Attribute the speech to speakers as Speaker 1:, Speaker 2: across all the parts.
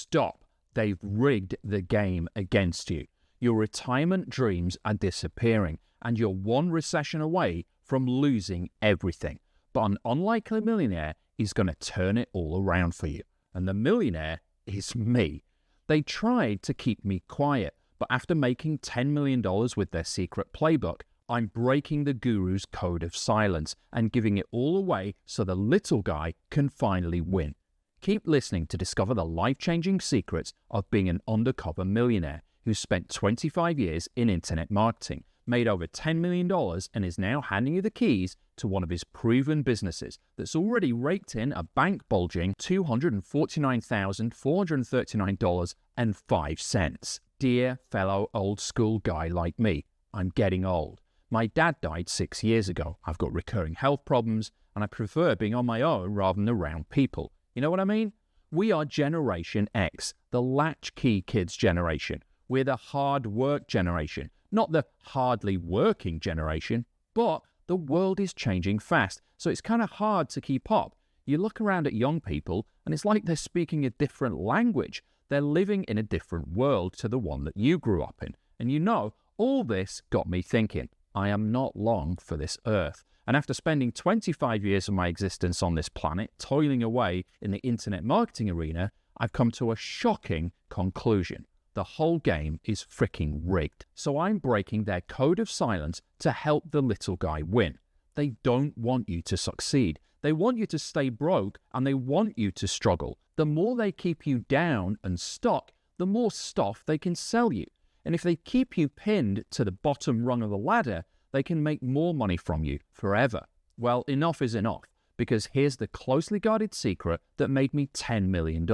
Speaker 1: stop. They've rigged the game against you. Your retirement dreams are disappearing, and you're one recession away from losing everything. But an unlikely millionaire is going to turn it all around for you. And the millionaire is me. They tried to keep me quiet, but after making $10 million with their secret playbook, I'm breaking the guru's code of silence and giving it all away so the little guy can finally win. Keep listening to discover the life-changing secrets of being an undercover millionaire who spent 25 years in internet marketing, made over $10 million, and is now handing you the keys to one of his proven businesses that's already raked in a bank-bulging $249,439.05. Dear fellow old-school guy like me, I'm getting old. My dad died 6 years ago. I've got recurring health problems, and I prefer being on my own rather than around people. You know what I mean? We are Generation X, the latchkey kids generation. We're the hard work generation, not the hardly working generation, but the world is changing fast, so it's kind of hard to keep up. You look around at young people, and it's like they're speaking a different language. They're living in a different world to the one that you grew up in. And you know, all this got me thinking, I am not long for this earth. And after spending 25 years of my existence on this planet, toiling away in the internet marketing arena, I've come to a shocking conclusion. The whole game is freaking rigged. So I'm breaking their code of silence to help the little guy win. They don't want you to succeed. They want you to stay broke, and they want you to struggle. The more they keep you down and stuck, the more stuff they can sell you. And if they keep you pinned to the bottom rung of the ladder, they can make more money from you forever. Well, enough is enough, because here's the closely guarded secret that made me $10 million.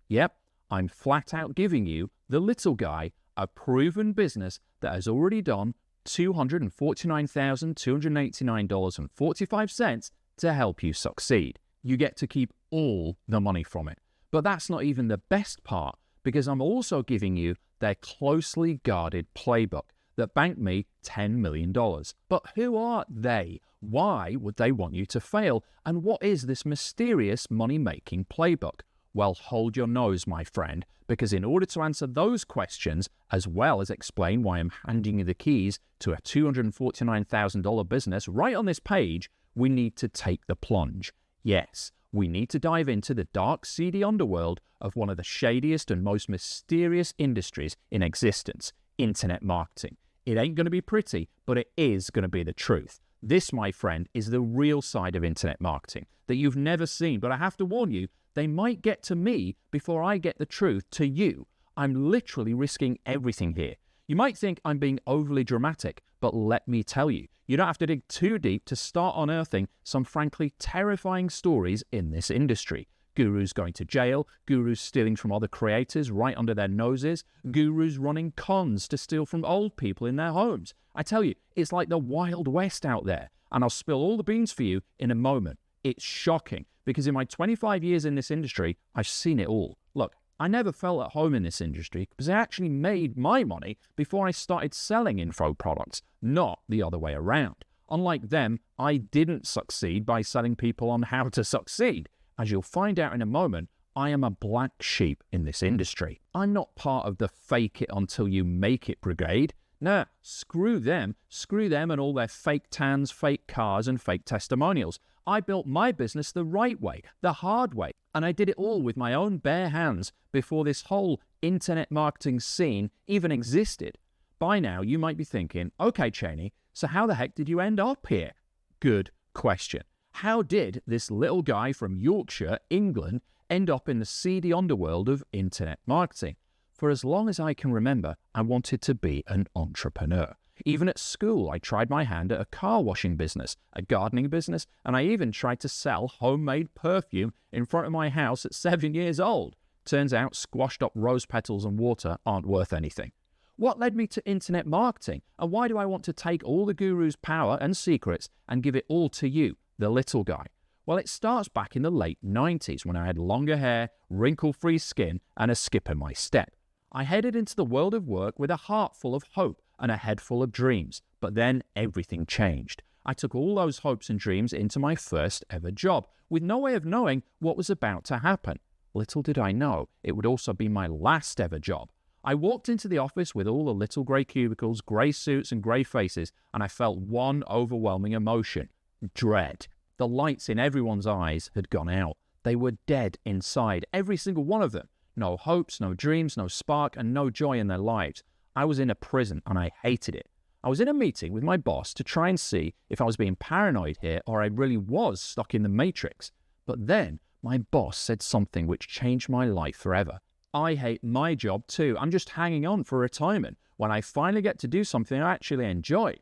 Speaker 1: Yep, I'm flat out giving you, the little guy, a proven business that has already done $249,289.45 to help you succeed. You get to keep all the money from it. But that's not even the best part, because I'm also giving you their closely guarded playbook that banked me $10 million. But who are they? Why would they want you to fail? And what is this mysterious money-making playbook? Well, hold your nose, my friend, because in order to answer those questions, as well as explain why I'm handing you the keys to a $249,000 business right on this page, we need to take the plunge. Yes, we need to dive into the dark, seedy underworld of one of the shadiest and most mysterious industries in existence, internet marketing. It ain't going to be pretty, but it is going to be the truth. This, my friend, is the real side of internet marketing that you've never seen, but I have to warn you, they might get to me before I get the truth to you. I'm literally risking everything here. You might think I'm being overly dramatic, but let me tell you, you don't have to dig too deep to start unearthing some frankly terrifying stories in this industry. Gurus going to jail, gurus stealing from other creators right under their noses, gurus running cons to steal from old people in their homes. I tell you, it's like the Wild West out there, and I'll spill all the beans for you in a moment. It's shocking, because in my 25 years in this industry, I've seen it all. Look, I never felt at home in this industry because I actually made my money before I started selling info products, not the other way around. Unlike them, I didn't succeed by selling people on how to succeed. As you'll find out in a moment, I am a black sheep in this industry. I'm not part of the fake it until you make it brigade. Nah, screw them and all their fake tans, fake cars, and fake testimonials. I built my business the right way, the hard way, and I did it all with my own bare hands before this whole internet marketing scene even existed. By now, you might be thinking, okay, Cheney, so how the heck did you end up here? Good question. How did this little guy from Yorkshire, England, end up in the seedy underworld of internet marketing? For as long as I can remember, I wanted to be an entrepreneur. Even at school, I tried my hand at a car washing business, a gardening business, and I even tried to sell homemade perfume in front of my house at 7 years old. Turns out squashed up rose petals and water aren't worth anything. What led me to internet marketing, and why do I want to take all the guru's power and secrets and give it all to you, the little guy? Well, it starts back in the late 90s when I had longer hair, wrinkle-free skin, and a skip in my step. I headed into the world of work with a heart full of hope and a head full of dreams, but then everything changed. I took all those hopes and dreams into my first ever job, with no way of knowing what was about to happen. Little did I know, it would also be my last ever job. I walked into the office with all the little grey cubicles, grey suits and grey faces, and I felt one overwhelming emotion: dread. The lights in everyone's eyes had gone out. They were dead inside, every single one of them. No hopes, no dreams, no spark, and no joy in their lives. I was in a prison, and I hated it. I was in a meeting with my boss to try and see if I was being paranoid here or I really was stuck in the matrix. But then my boss said something which changed my life forever. I hate my job too. I'm just hanging on for retirement when I finally get to do something I actually enjoy.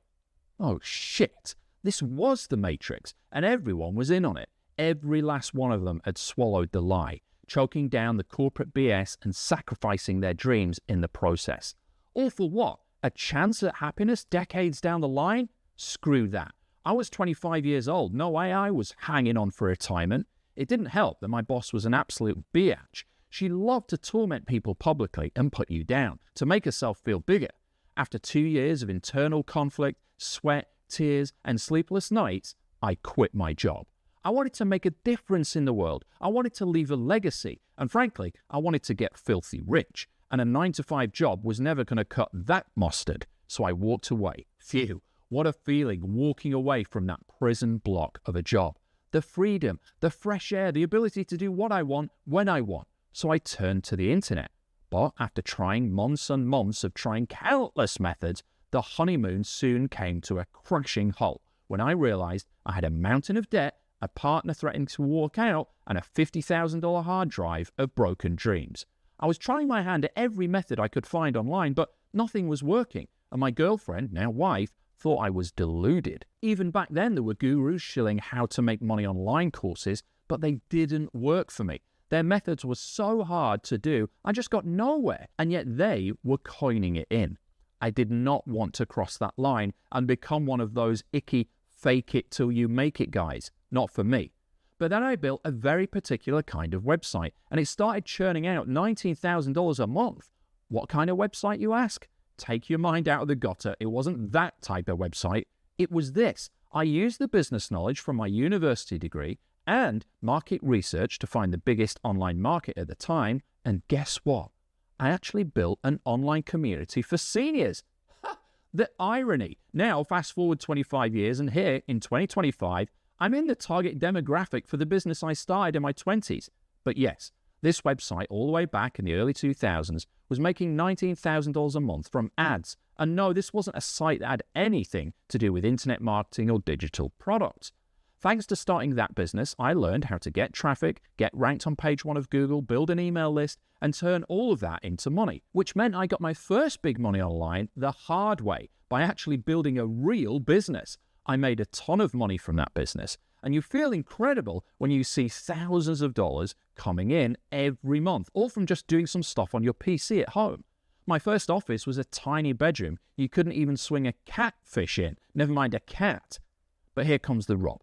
Speaker 1: Oh shit, this was the matrix, and everyone was in on it. Every last one of them had swallowed the lie, choking down the corporate BS and sacrificing their dreams in the process. All for what? A chance at happiness decades down the line? Screw that. I was 25 years old. No way I was hanging on for retirement. It didn't help that my boss was an absolute biatch. She loved to torment people publicly and put you down to make herself feel bigger. After 2 years of internal conflict, sweat, tears, and sleepless nights, I quit my job. I wanted to make a difference in the world. I wanted to leave a legacy. And frankly, I wanted to get filthy rich. And a 9-to-5 job was never going to cut that mustard. So I walked away. Phew, what a feeling walking away from that prison block of a job. The freedom, the fresh air, the ability to do what I want, when I want. So I turned to the internet. But after trying months and months of trying countless methods, the honeymoon soon came to a crashing halt when I realized I had a mountain of debt, a partner threatening to walk out, and a $50,000 hard drive of broken dreams. I was trying my hand at every method I could find online, but nothing was working, and my girlfriend, now wife, thought I was deluded. Even back then, there were gurus shilling how to make money online courses, but they didn't work for me. Their methods were so hard to do, I just got nowhere, and yet they were coining it in. I did not want to cross that line and become one of those icky fake it till you make it guys. Not for me. But then I built a very particular kind of website, and it started churning out $19,000 a month. What kind of website, you ask? Take your mind out of the gutter. It wasn't that type of website. It was this. I used the business knowledge from my university degree and market research to find the biggest online market at the time, and guess what? I actually built an online community for seniors. The irony. Now, fast forward 25 years, and here in 2025, I'm in the target demographic for the business I started in my 20s. But yes, this website all the way back in the early 2000s was making $19,000 a month from ads. And no, this wasn't a site that had anything to do with internet marketing or digital products. Thanks to starting that business, I learned how to get traffic, get ranked on page 1 of Google, build an email list, and turn all of that into money, which meant I got my first big money online the hard way by actually building a real business. I made a ton of money from that business, and you feel incredible when you see thousands of dollars coming in every month, all from just doing some stuff on your PC at home. My first office was a tiny bedroom. You couldn't even swing a catfish in, never mind a cat. But here comes the rub.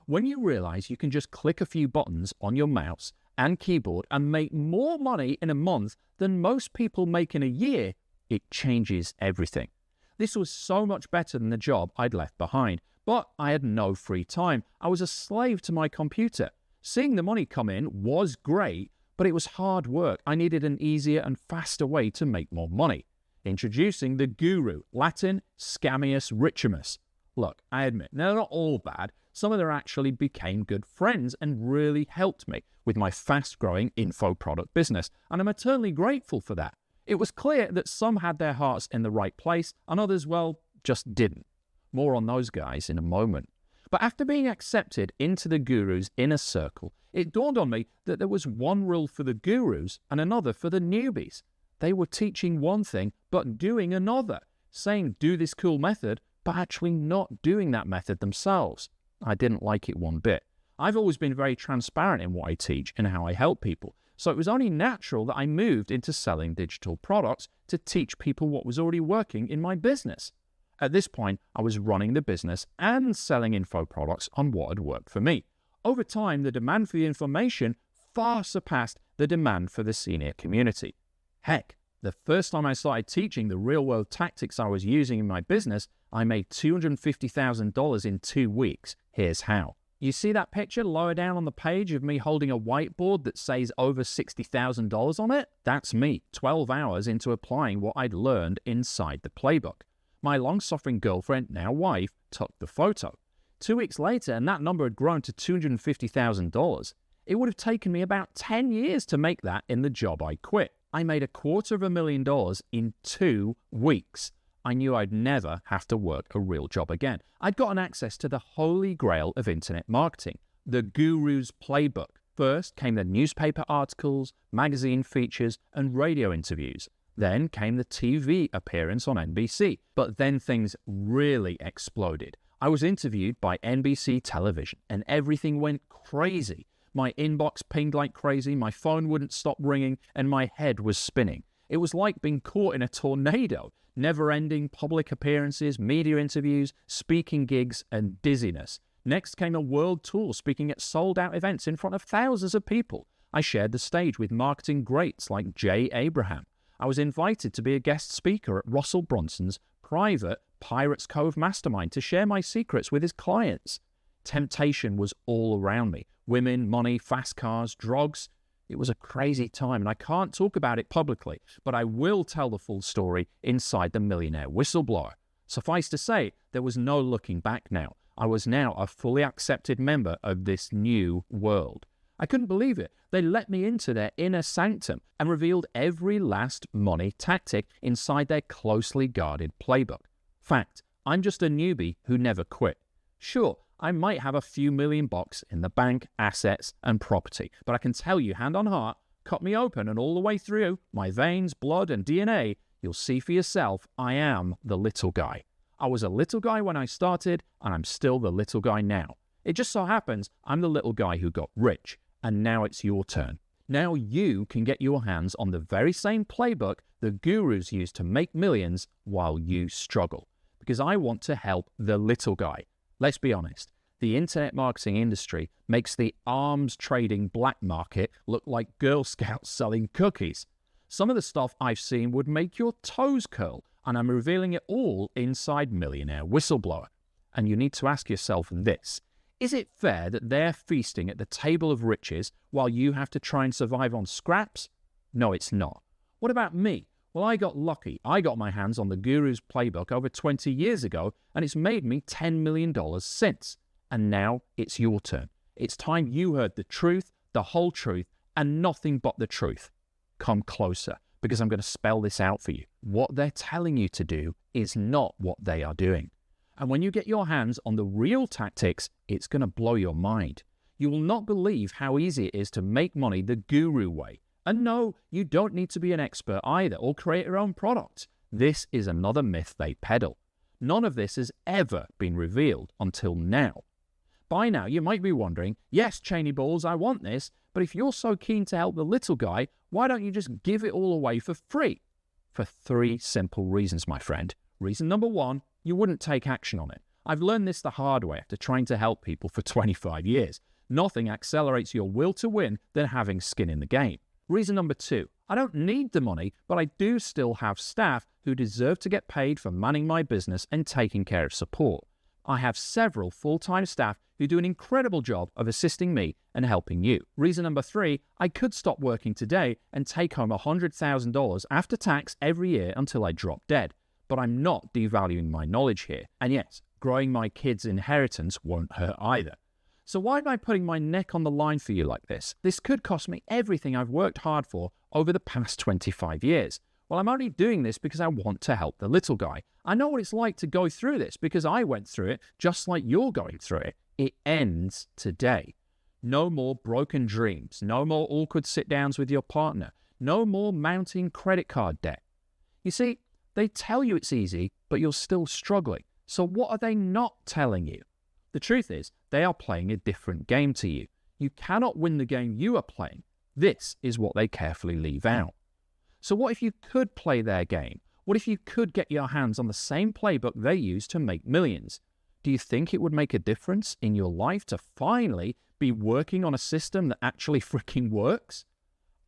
Speaker 1: When you realize you can just click a few buttons on your mouse and keyboard and make more money in a month than most people make in a year, it changes everything. This was so much better than the job I'd left behind, but I had no free time. I was a slave to my computer. Seeing the money come in was great, but it was hard work. I needed an easier and faster way to make more money. Introducing the guru, Latin Scammius Richimus. Look, I admit, they're not all bad. Some of them actually became good friends and really helped me with my fast-growing info product business, and I'm eternally grateful for that. It was clear that some had their hearts in the right place and others, well, just didn't. More on those guys in a moment. But after being accepted into the guru's inner circle, it dawned on me that there was one rule for the gurus and another for the newbies. They were teaching one thing but doing another, saying do this cool method but actually not doing that method themselves. I didn't like it one bit. I've always been very transparent in what I teach and how I help people. So it was only natural that I moved into selling digital products to teach people what was already working in my business. At this point, I was running the business and selling info products on what had worked for me. Over time, the demand for the information far surpassed the demand for the senior community. Heck, the first time I started teaching the real-world tactics I was using in my business, I made $250,000 in 2 weeks. Here's how. You see that picture lower down on the page of me holding a whiteboard that says over $60,000 on it? That's me, 12 hours into applying what I'd learned inside the playbook. My long-suffering girlfriend, now wife, took the photo. 2 weeks later, and that number had grown to $250,000. It would have taken me about 10 years to make that in the job I quit. I made $250,000 in 2 weeks. I knew I'd never have to work a real job again. I'd gotten access to the holy grail of internet marketing, the guru's playbook. First came the newspaper articles, magazine features, and radio interviews. Then came the TV appearance on NBC. But then things really exploded. I was interviewed by NBC television, and everything went crazy. My inbox pinged like crazy, my phone wouldn't stop ringing, and my head was spinning. It was like being caught in a tornado. Never-ending public appearances, media interviews, speaking gigs, and dizziness. Next came a world tour, speaking at sold-out events in front of thousands of people. I shared the stage with marketing greats like Jay Abraham. I was invited to be a guest speaker at Russell Brunson's private Pirates Cove mastermind to share my secrets with his clients. Temptation was all around me. Women, money, fast cars, drugs. It was a crazy time, and I can't talk about it publicly, but I will tell the full story inside the Millionaire Whistleblower. Suffice to say, there was no looking back now. I was now a fully accepted member of this new world. I couldn't believe it. They let me into their inner sanctum and revealed every last money tactic inside their closely guarded playbook. Fact, I'm just a newbie who never quit. Sure, I might have a few $1,000,000 in the bank, assets, and property, but I can tell you, hand on heart, cut me open and all the way through, my veins, blood, and DNA, you'll see for yourself, I am the little guy. I was a little guy when I started, and I'm still the little guy now. It just so happens I'm the little guy who got rich, and now it's your turn. Now you can get your hands on the very same playbook the gurus use to make millions while you struggle. Because I want to help the little guy. Let's be honest. The internet marketing industry makes the arms trading black market look like Girl Scouts selling cookies. Some of the stuff I've seen would make your toes curl, and I'm revealing it all inside Millionaire Whistleblower. And you need to ask yourself this. Is it fair that they're feasting at the table of riches while you have to try and survive on scraps? No, it's not. What about me? Well, I got lucky. I got my hands on the guru's playbook over 20 years ago, and it's made me $10 million since. And now it's your turn. It's time you heard the truth, the whole truth, and nothing but the truth. Come closer, because I'm going to spell this out for you. What they're telling you to do is not what they are doing. And when you get your hands on the real tactics, it's going to blow your mind. You will not believe how easy it is to make money the guru way. And no, you don't need to be an expert either or create your own product. This is another myth they peddle. None of this has ever been revealed until now. By now, you might be wondering, yes, Cheney Balls, I want this, but if you're so keen to help the little guy, why don't you just give it all away for free? For 3 simple reasons, my friend. Reason number 1, you wouldn't take action on it. I've learned this the hard way after trying to help people for 25 years. Nothing accelerates your will to win than having skin in the game. Reason number 2, I don't need the money, but I do still have staff who deserve to get paid for manning my business and taking care of support. I have several full-time staff who do an incredible job of assisting me and helping you. Reason number 3, I could stop working today and take home $100,000 after tax every year until I drop dead. But I'm not devaluing my knowledge here. And yes, growing my kids' inheritance won't hurt either. So why am I putting my neck on the line for you like this? This could cost me everything I've worked hard for over the past 25 years. Well, I'm only doing this because I want to help the little guy. I know what it's like to go through this because I went through it just like you're going through it. It ends today. No more broken dreams. No more awkward sit-downs with your partner. No more mounting credit card debt. You see, they tell you it's easy, but you're still struggling. So what are they not telling you? The truth is, they are playing a different game to you. You cannot win the game you are playing. This is what they carefully leave out. So what if you could play their game? What if you could get your hands on the same playbook they use to make millions? Do you think it would make a difference in your life to finally be working on a system that actually freaking works?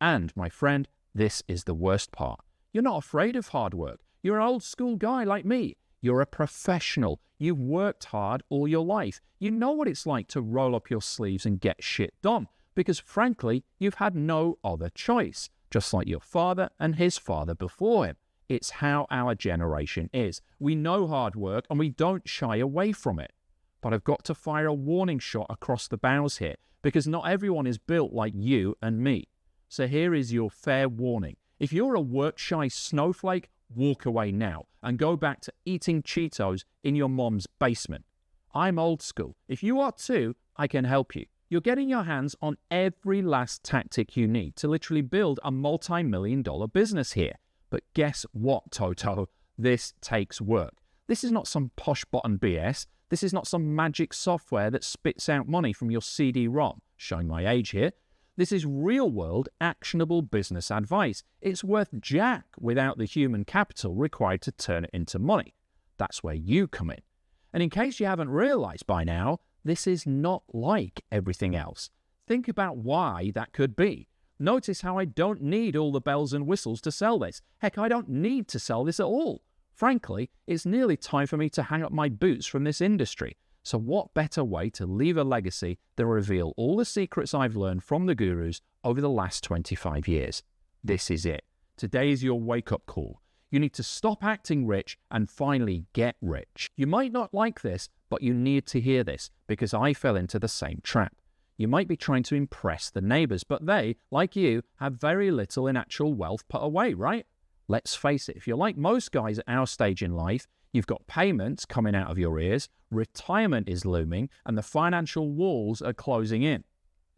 Speaker 1: And, my friend, this is the worst part. You're not afraid of hard work. You're an old school guy like me. You're a professional. You've worked hard all your life. You know what it's like to roll up your sleeves and get shit done because, frankly, you've had no other choice, just like your father and his father before him. It's how our generation is. We know hard work and we don't shy away from it. But I've got to fire a warning shot across the bows here because not everyone is built like you and me. So here is your fair warning. If you're a work-shy snowflake, walk away now and go back to eating Cheetos in your mom's basement. I'm old school. If you are too, I can help you. You're getting your hands on every last tactic you need to literally build a multi-million-dollar business here. But guess what, Toto? This takes work. This is not some posh button BS. This is not some magic software that spits out money from your CD-ROM. Showing my age here. This is real-world, actionable business advice. It's worth jack without the human capital required to turn it into money. That's where you come in. And in case you haven't realized by now, this is not like everything else. Think about why that could be. Notice how I don't need all the bells and whistles to sell this. Heck, I don't need to sell this at all. Frankly, it's nearly time for me to hang up my boots from this industry. So what better way to leave a legacy than reveal all the secrets I've learned from the gurus over the last 25 years? This is it. Today is your wake-up call. You need to stop acting rich and finally get rich. You might not like this, but you need to hear this because I fell into the same trap. You might be trying to impress the neighbors, but they, like you, have very little in actual wealth put away, right? Let's face it, if you're like most guys at our stage in life, you've got payments coming out of your ears, retirement is looming, and the financial walls are closing in.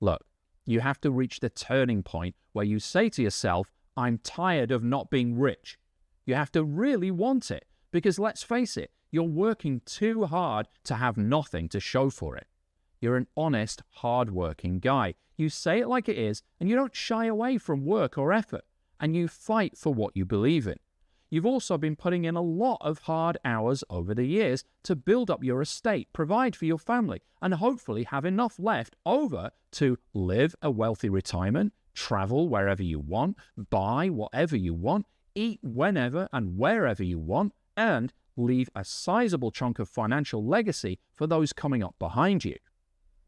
Speaker 1: Look, you have to reach the turning point where you say to yourself, I'm tired of not being rich. You have to really want it, because let's face it, you're working too hard to have nothing to show for it. You're an honest, hard-working guy. You say it like it is, and you don't shy away from work or effort, and you fight for what you believe in. You've also been putting in a lot of hard hours over the years to build up your estate, provide for your family, and hopefully have enough left over to live a wealthy retirement, travel wherever you want, buy whatever you want, eat whenever and wherever you want, and leave a sizable chunk of financial legacy for those coming up behind you.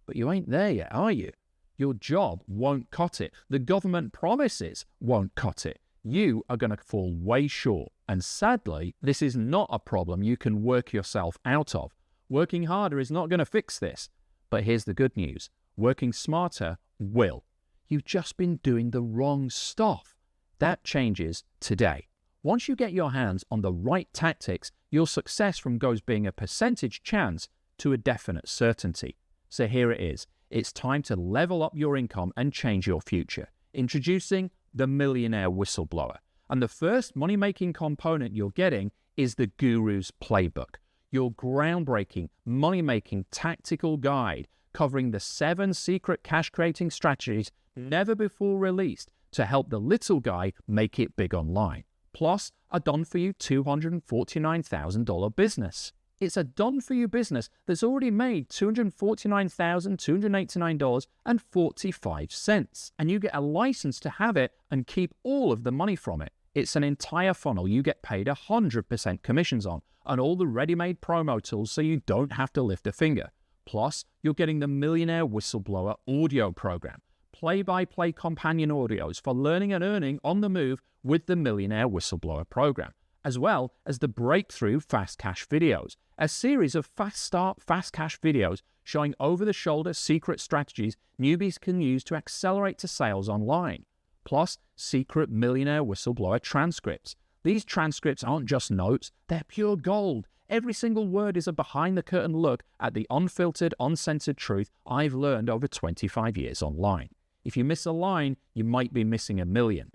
Speaker 1: But you ain't there yet, are you? Your job won't cut it. The government promises won't cut it. You are going to fall way short. And sadly, this is not a problem you can work yourself out of. Working harder is not going to fix this. But here's the good news. Working smarter will. You've just been doing the wrong stuff. That changes today. Once you get your hands on the right tactics, your success from goes being a percentage chance to a definite certainty. So here it is. It's time to level up your income and change your future. Introducing the Millionaire Whistleblower. And the first money-making component you're getting is the Guru's Playbook, your groundbreaking money-making tactical guide covering the 7 secret cash-creating strategies never before released to help the little guy make it big online. Plus, a done-for-you $249,000 business. It's a done-for-you business that's already made $249,289.45, and you get a license to have it and keep all of the money from it. It's an entire funnel you get paid 100% commissions on, and all the ready-made promo tools so you don't have to lift a finger. Plus, you're getting the Millionaire Whistleblower audio program, play-by-play companion audios for learning and earning on the move with the Millionaire Whistleblower program, as well as the Breakthrough Fast Cash videos, a series of fast start, fast cash videos showing over-the-shoulder secret strategies newbies can use to accelerate to sales online. Plus, secret Millionaire Whistleblower transcripts. These transcripts aren't just notes, they're pure gold. Every single word is a behind-the-curtain look at the unfiltered, uncensored truth I've learned over 25 years online. If you miss a line, you might be missing a million.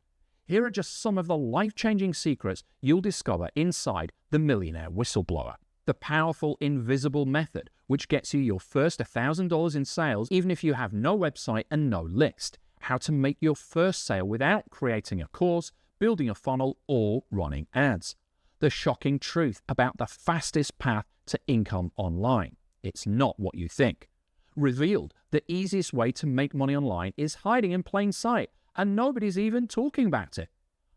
Speaker 1: Here are just some of the life-changing secrets you'll discover inside the Millionaire Whistleblower. The powerful invisible method, which gets you your first $1,000 in sales even if you have no website and no list. How to make your first sale without creating a course, building a funnel, or running ads. The shocking truth about the fastest path to income online. It's not what you think. Revealed, the easiest way to make money online is hiding in plain sight, and nobody's even talking about it.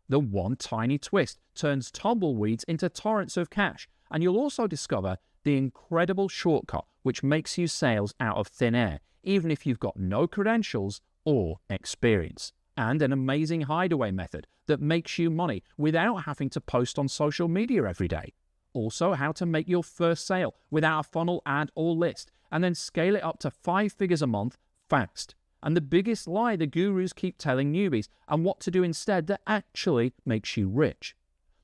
Speaker 1: The one tiny twist turns tumbleweeds into torrents of cash, And you'll also discover the incredible shortcut which makes you sales out of thin air, even if you've got no credentials or experience. And an amazing hideaway method that makes you money without having to post on social media every day. Also, how to make your first sale without a funnel, ad, or list, and then scale it up to 5 figures a month fast. And the biggest lie the gurus keep telling newbies, and what to do instead that actually makes you rich.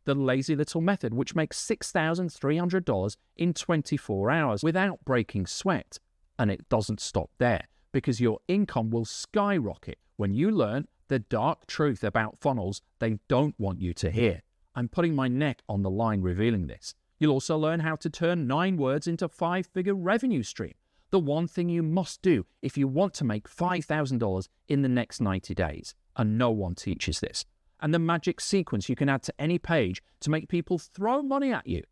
Speaker 1: The lazy little method which makes $6,300 in 24 hours without breaking sweat. And it doesn't stop there, because your income will skyrocket when you learn the dark truth about funnels they don't want you to hear. I'm putting my neck on the line revealing this. You'll also learn how to turn 9 words into 5-figure revenue stream. The one thing you must do if you want to make $5,000 in the next 90 days. And no one teaches this. And the magic sequence you can add to any page to make people throw money at you.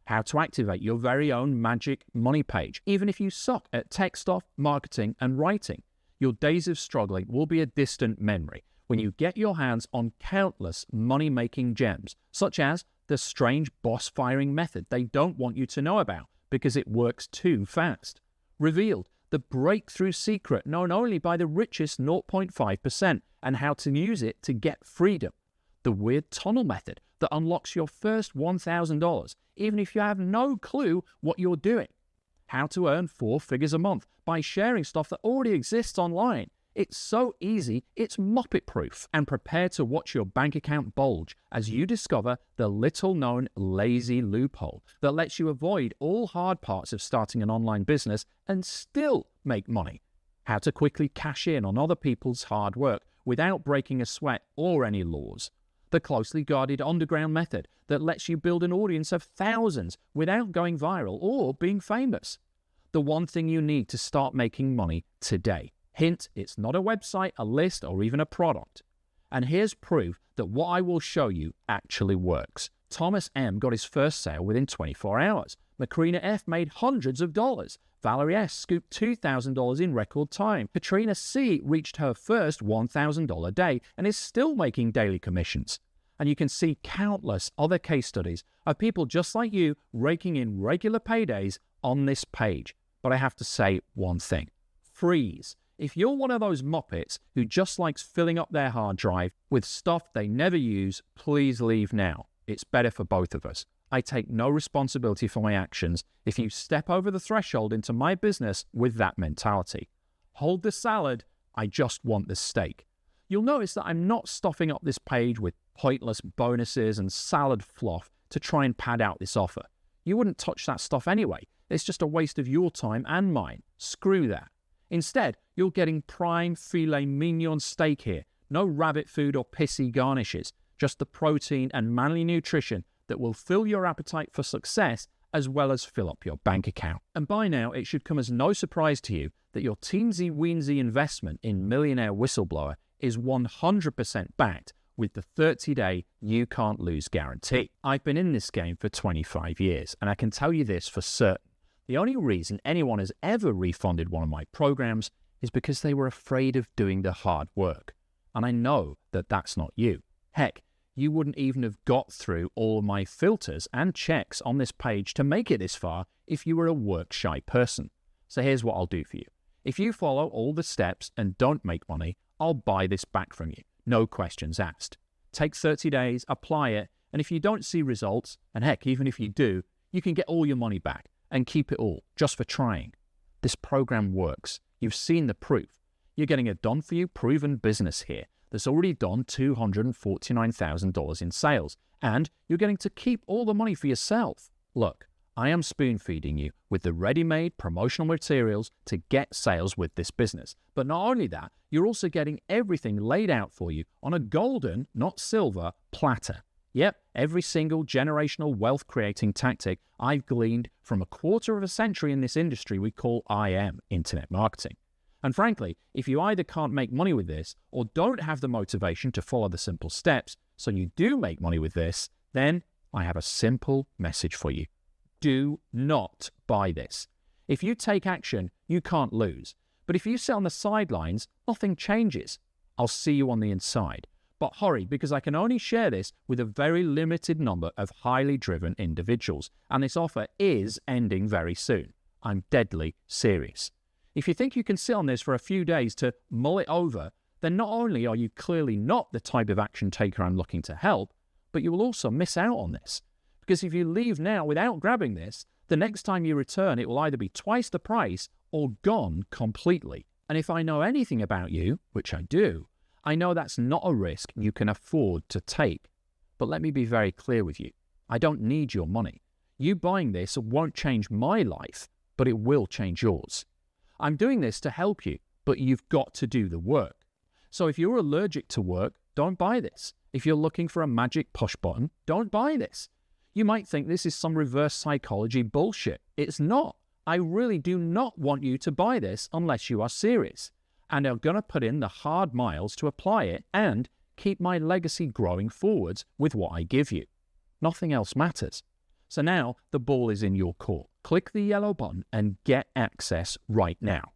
Speaker 1: How to activate your very own magic money page, even if you suck at tech stuff, marketing, and writing. Your days of struggling will be a distant memory when you get your hands on countless money-making gems, such as the strange boss firing method they don't want you to know about because it works too fast. Revealed, the breakthrough secret known only by the richest 0.5% and how to use it to get freedom. The weird tunnel method that unlocks your first $1,000 even if you have no clue what you're doing. How to earn 4 figures a month by sharing stuff that already exists online. It's so easy, it's Muppet-proof. And prepare to watch your bank account bulge as you discover the little-known lazy loophole that lets you avoid all hard parts of starting an online business and still make money. How to quickly cash in on other people's hard work without breaking a sweat or any laws. The closely guarded underground method that lets you build an audience of thousands without going viral or being famous. The one thing you need to start making money today. Hint, it's not a website, a list, or even a product. And here's proof that what I will show you actually works. Thomas M. got his first sale within 24 hours. Macrina F. made hundreds of dollars. Valerie S. scooped $2,000 in record time. Katrina C. reached her first $1,000 day and is still making daily commissions. And you can see countless other case studies of people just like you raking in regular paydays on this page. But I have to say one thing. Freeze. If you're one of those Muppets who just likes filling up their hard drive with stuff they never use, please leave now. It's better for both of us. I take no responsibility for my actions if you step over the threshold into my business with that mentality. Hold the salad, I just want the steak. You'll notice that I'm not stuffing up this page with pointless bonuses and salad fluff to try and pad out this offer. You wouldn't touch that stuff anyway. It's just a waste of your time and mine. Screw that. Instead, you're getting prime filet mignon steak here. No rabbit food or pissy garnishes. Just the protein and manly nutrition that will fill your appetite for success as well as fill up your bank account. And by now, it should come as no surprise to you that your teensy-weensy investment in Millionaire Whistleblower is 100% backed with the 30-day you can't lose guarantee. I've been in this game for 25 years, and I can tell you this for certain. The only reason anyone has ever refunded one of my programs is because they were afraid of doing the hard work. And I know that that's not you. Heck, you wouldn't even have got through all of my filters and checks on this page to make it this far if you were a work-shy person. So here's what I'll do for you. If you follow all the steps and don't make money, I'll buy this back from you. No questions asked. Take 30 days, apply it, and if you don't see results, and heck, even if you do, you can get all your money back. And keep it all, just for trying. This program works. You've seen the proof. You're getting a done-for-you proven business here that's already done $249,000 in sales, and you're getting to keep all the money for yourself. Look, I am spoon-feeding you with the ready-made promotional materials to get sales with this business. But not only that, you're also getting everything laid out for you on a golden, not silver, platter. Yep, every single generational wealth-creating tactic I've gleaned from a quarter of a century in this industry we call IM, internet marketing. And frankly, if you either can't make money with this or don't have the motivation to follow the simple steps so you do make money with this, then I have a simple message for you. Do not buy this. If you take action, you can't lose. But if you sit on the sidelines, nothing changes. I'll see you on the inside. But hurry, because I can only share this with a very limited number of highly driven individuals, and this offer is ending very soon. I'm deadly serious. If you think you can sit on this for a few days to mull it over, then not only are you clearly not the type of action taker I'm looking to help, but you will also miss out on this. Because if you leave now without grabbing this, the next time you return, it will either be twice the price or gone completely. And if I know anything about you, which I do, I know that's not a risk you can afford to take. But let me be very clear with you. I don't need your money. You buying this won't change my life, but it will change yours. I'm doing this to help you, but you've got to do the work. So if you're allergic to work, don't buy this. If you're looking for a magic push button, don't buy this. You might think this is some reverse psychology bullshit. It's not. I really do not want you to buy this unless you are serious and are going to put in the hard miles to apply it and keep my legacy growing forwards with what I give you. Nothing else matters. So now the ball is in your court. Click the yellow button and get access right now.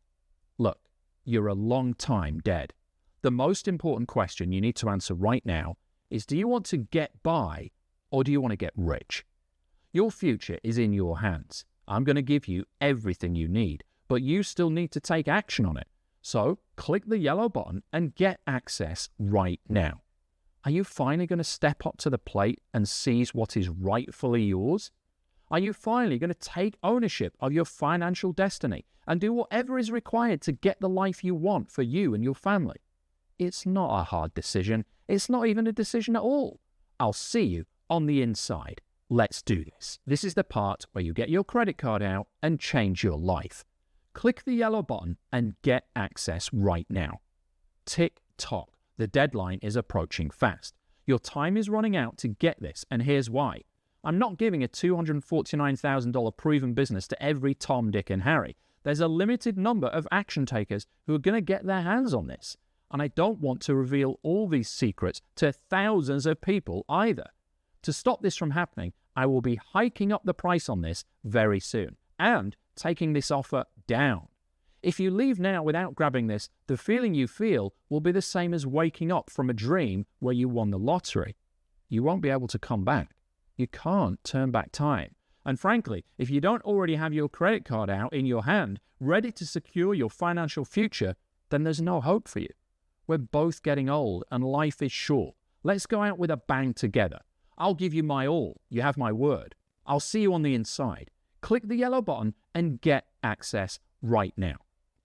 Speaker 1: Look, you're a long time dead. The most important question you need to answer right now is, do you want to get by or do you want to get rich? Your future is in your hands. I'm going to give you everything you need, but you still need to take action on it. So click the yellow button and get access right now. Are you finally going to step up to the plate and seize what is rightfully yours? Are you finally going to take ownership of your financial destiny and do whatever is required to get the life you want for you and your family? It's not a hard decision. It's not even a decision at all. I'll see you on the inside. Let's do this. This is the part where you get your credit card out and change your life. Click the yellow button and get access right now. Tick tock. The deadline is approaching fast. Your time is running out to get this, and here's why. I'm not giving a $249,000 proven business to every Tom, Dick, and Harry. There's a limited number of action takers who are going to get their hands on this. And I don't want to reveal all these secrets to thousands of people either. To stop this from happening, I will be hiking up the price on this very soon and taking this offer down. If you leave now without grabbing this, the feeling you feel will be the same as waking up from a dream where you won the lottery. You won't be able to come back. You can't turn back time. And frankly, if you don't already have your credit card out in your hand, ready to secure your financial future, then there's no hope for you. We're both getting old and life is short. Let's go out with a bang together. I'll give you my all. You have my word. I'll see you on the inside. Click the yellow button and get access right now.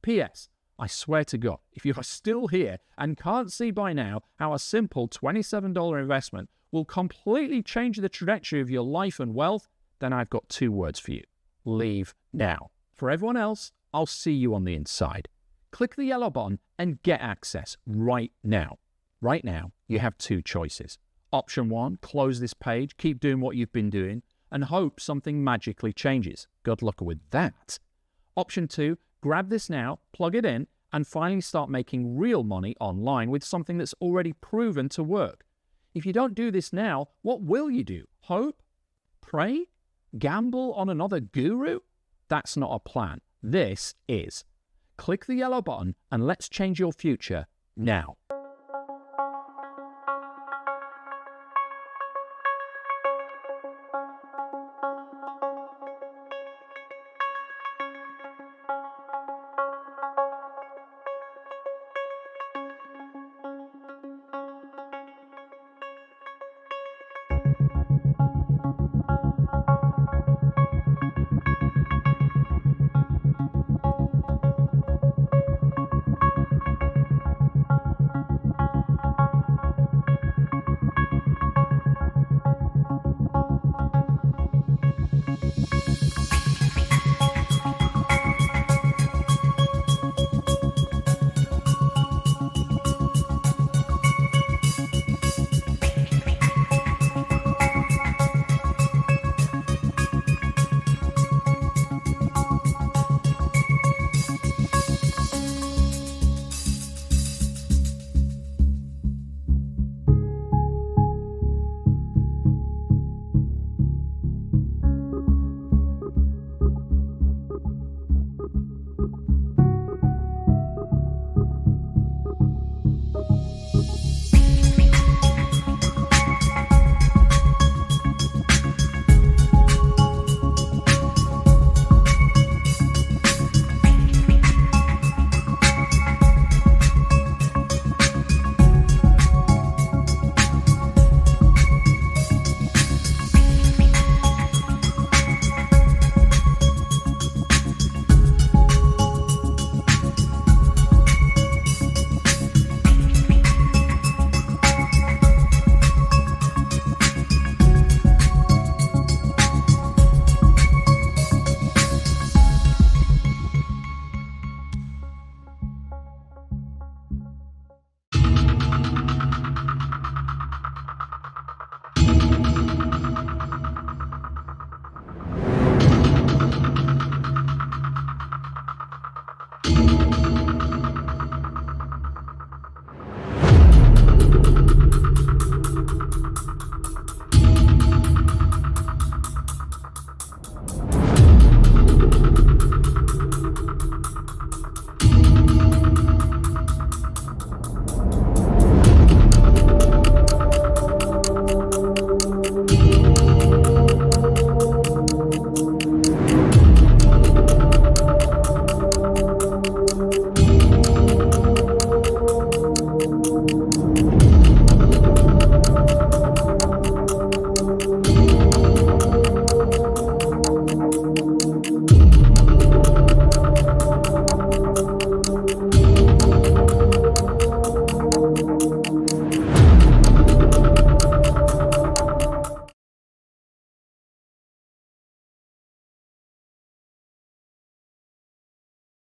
Speaker 1: P.S. I swear to God, if you are still here and can't see by now how a simple $27 investment will completely change the trajectory of your life and wealth, then I've got two words for you. Leave now. For everyone else, I'll see you on the inside. Click the yellow button and get access right now. Right now, you have two choices. Option 1, close this page, keep doing what you've been doing, and hope something magically changes. Good luck with that. Option 2, grab this now, plug it in, and finally start making real money online with something that's already proven to work. If you don't do this now, what will you do? Hope? Pray? Gamble on another guru? That's not a plan. This is. Click the yellow button and let's change your future now.